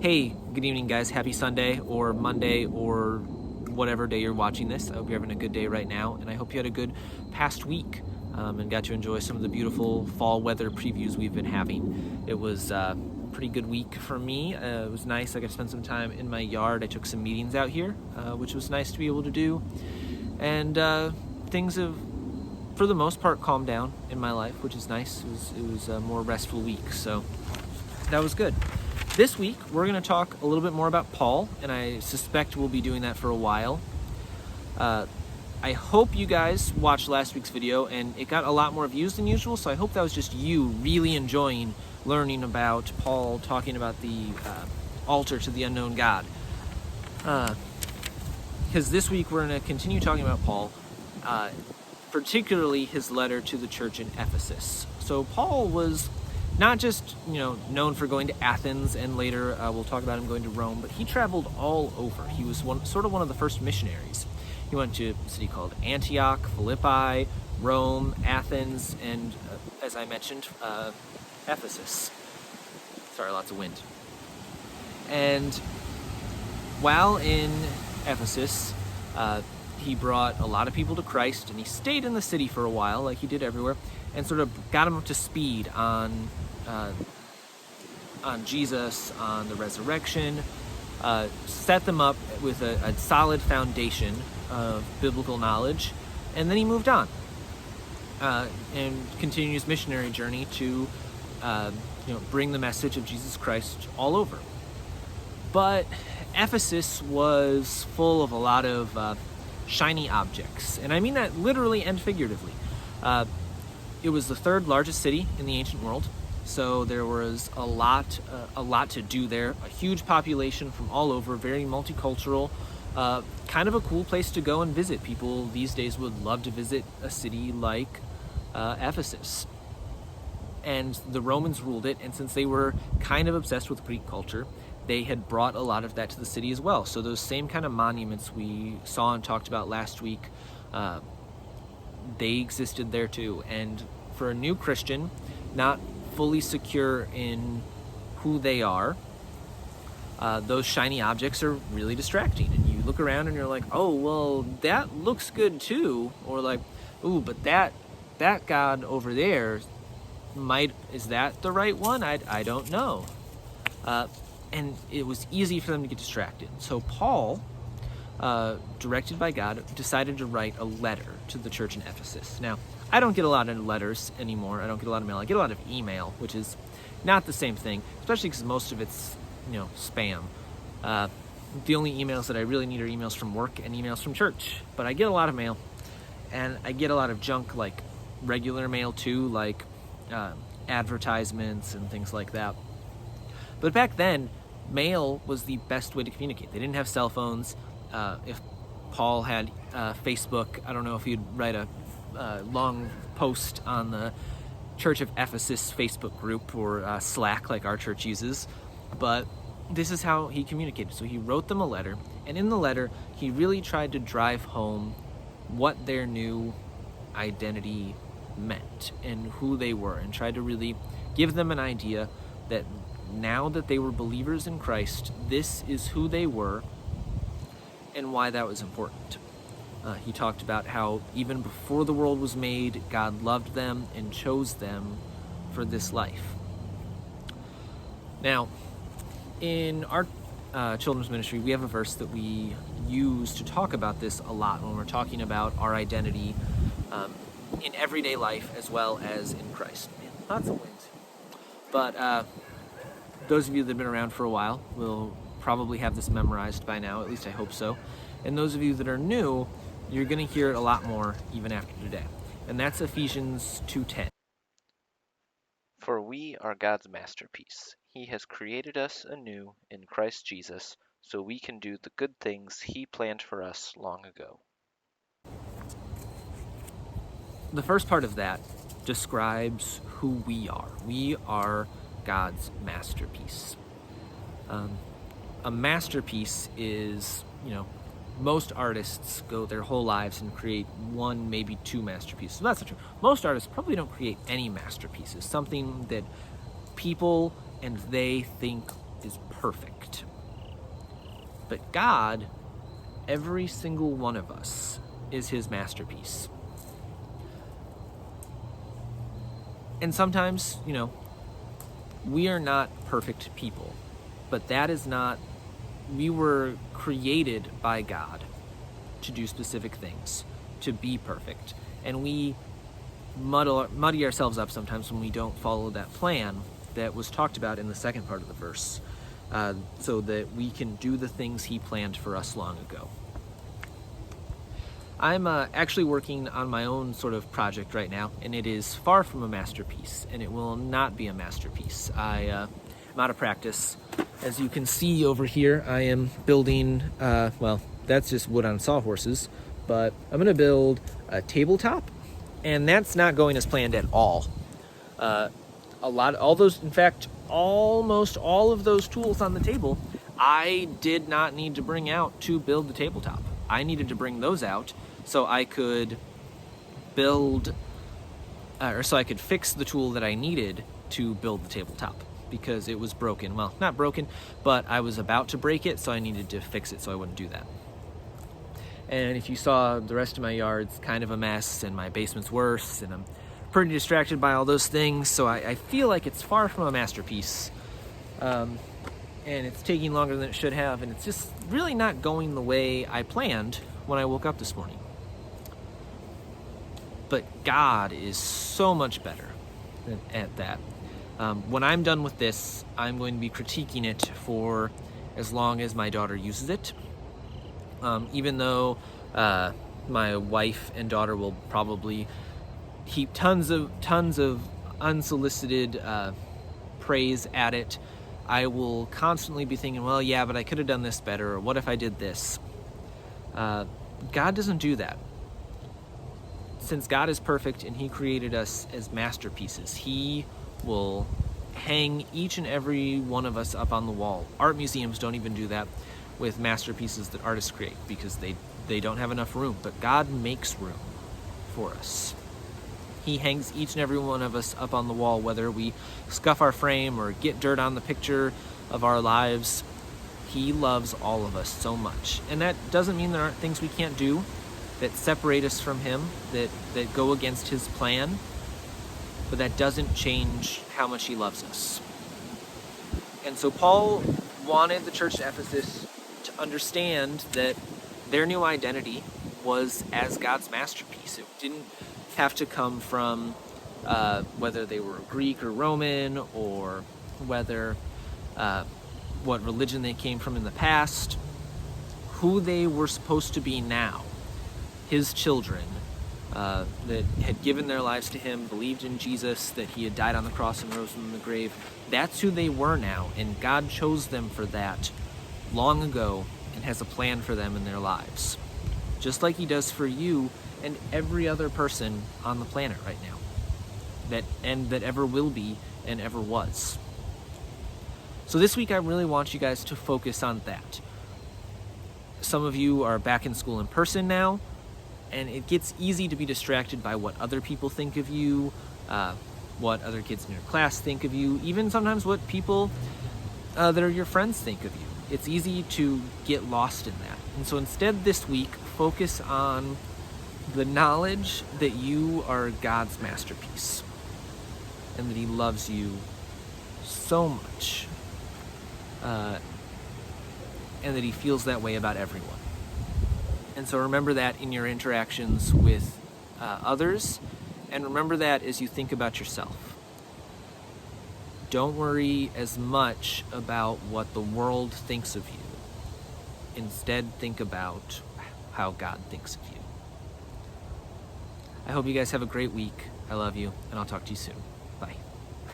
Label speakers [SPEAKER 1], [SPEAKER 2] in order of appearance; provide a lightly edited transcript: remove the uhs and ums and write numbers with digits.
[SPEAKER 1] Hey, good evening, guys. Happy Sunday or Monday or whatever day you're watching this. I hope you're having a good day right now, and I hope you had a good past week and got to enjoy some of the beautiful fall weather previews we've been having. It was a pretty good week for me. It was nice. I got to spend some time in my yard. I took some meetings out here, which was nice to be able to do. And things have, for the most part, calmed down in my life, which is nice. It was a more restful week, so that was good. This week, we're going to talk a little bit more about Paul, and I suspect we'll be doing that for a while. I hope you guys watched last week's video, and it got a lot more views than usual, so I hope that was just you really enjoying learning about Paul talking about the altar to the unknown God. Because this week, we're going to continue talking about Paul, particularly his letter to the church in Ephesus. So Paul was not just, known for going to Athens, and later we'll talk about him going to Rome, but he traveled all over. He was one of the first missionaries. He went to a city called Antioch, Philippi, Rome, Athens, and as I mentioned, Ephesus. Sorry, lots of wind. And while in Ephesus, he brought a lot of people to Christ, and he stayed in the city for a while, like he did everywhere, and sort of got them up to speed on Jesus, on the resurrection, set them up with a solid foundation of biblical knowledge, and then he moved on and continued his missionary journey to bring the message of Jesus Christ all over. But Ephesus was full of a lot of shiny objects, and I mean that literally and figuratively. It was the third largest city in the ancient world, so there was a lot to do there. A huge population from all over, very multicultural, kind of a cool place to go and visit. People these days would love to visit a city like Ephesus. And the Romans ruled it, and since they were kind of obsessed with Greek culture, they had brought a lot of that to the city as well. So those same kind of monuments we saw and talked about last week, they existed there too. And for a new Christian, not fully secure in who they are, those shiny objects are really distracting. And you look around and you're like, oh, well, that looks good too. Or like, ooh, but that God over there is that the right one? I don't know. And it was easy for them to get distracted. So Paul, directed by God, decided to write a letter to the church in Ephesus. Now, I don't get a lot of letters anymore. I don't get a lot of mail. I get a lot of email, which is not the same thing, especially because most of it's, spam. The only emails that I really need are emails from work and emails from church. But I get a lot of mail, and I get a lot of junk, like regular mail too, like advertisements and things like that. But back then, mail was the best way to communicate. They didn't have cell phones. If Paul had Facebook, I don't know if he'd write a long post on the Church of Ephesus Facebook group or Slack like our church uses, but this is how he communicated. So he wrote them a letter, and in the letter, he really tried to drive home what their new identity meant and who they were, and tried to really give them an idea that now that they were believers in Christ, this is who they were and why that was important. He talked about how even before the world was made, God loved them and chose them for this life. Now, in our children's ministry, we have a verse that we use to talk about this a lot when we're talking about our identity in everyday life as well as in Christ. Man, lots of wind. But those of you that have been around for a while will probably have this memorized by now, at least I hope so. And those of you that are new, you're going to hear it a lot more even after today. And that's Ephesians 2:10.
[SPEAKER 2] For we are God's masterpiece. He has created us anew in Christ Jesus so we can do the good things He planned for us long ago.
[SPEAKER 1] The first part of that describes who we are. We are God's masterpiece. A masterpiece is, most artists go their whole lives and create one, maybe two masterpieces. So that's not true. Most artists probably don't create any masterpieces, something that people and they think is perfect. But God, every single one of us, is his masterpiece. And sometimes, we are not perfect people, but that is not, we were created by God to do specific things, to be perfect. And we muddy ourselves up sometimes when we don't follow that plan that was talked about in the second part of the verse, so that we can do the things he planned for us long ago. I'm actually working on my own sort of project right now, and it is far from a masterpiece, and it will not be a masterpiece. I'm out of practice. As you can see over here, I am building, that's just wood on sawhorses, but I'm going to build a tabletop, and that's not going as planned at all. Almost all of those tools on the table, I did not need to bring out to build the tabletop. I needed to bring those out so I could fix the tool that I needed to build the tabletop, because it was broken. Well, not broken, but I was about to break it, so I needed to fix it so I wouldn't do that. And if you saw, the rest of my yard's kind of a mess, and my basement's worse, and I'm pretty distracted by all those things, so I feel like it's far from a masterpiece. And it's taking longer than it should have, and it's just really not going the way I planned when I woke up this morning. But God is so much better at that. When I'm done with this, I'm going to be critiquing it for as long as my daughter uses it. Even though my wife and daughter will probably heap tons of unsolicited praise at it, I will constantly be thinking, well, yeah, but I could have done this better, or what if I did this? God doesn't do that. Since God is perfect and he created us as masterpieces, he will hang each and every one of us up on the wall. Art museums don't even do that with masterpieces that artists create, because they don't have enough room. But God makes room for us. He hangs each and every one of us up on the wall, whether we scuff our frame or get dirt on the picture of our lives. He loves all of us so much. And that doesn't mean there aren't things we can't do that separate us from him, that go against his plan, but that doesn't change how much he loves us. And so Paul wanted the church at Ephesus to understand that their new identity was as God's masterpiece. It didn't have to come from whether they were Greek or Roman, or whether what religion they came from in the past. Who they were supposed to be now, his children, that had given their lives to him, believed in Jesus, that he had died on the cross and rose from the grave. That's who they were now, and God chose them for that long ago and has a plan for them in their lives, just like he does for you and every other person on the planet right now, that ever will be and ever was. So this week I really want you guys to focus on that. Some of you are back in school in person now, and it gets easy to be distracted by what other people think of you, what other kids in your class think of you, even sometimes what people that are your friends think of you. It's easy to get lost in that. And so instead this week, focus on the knowledge that you are God's masterpiece, and that he loves you so much, and that he feels that way about everyone. And so remember that in your interactions with others, and remember that as you think about yourself. Don't worry as much about what the world thinks of you. Instead, think about how God thinks of you. I hope you guys have a great week. I love you, and I'll talk to you soon.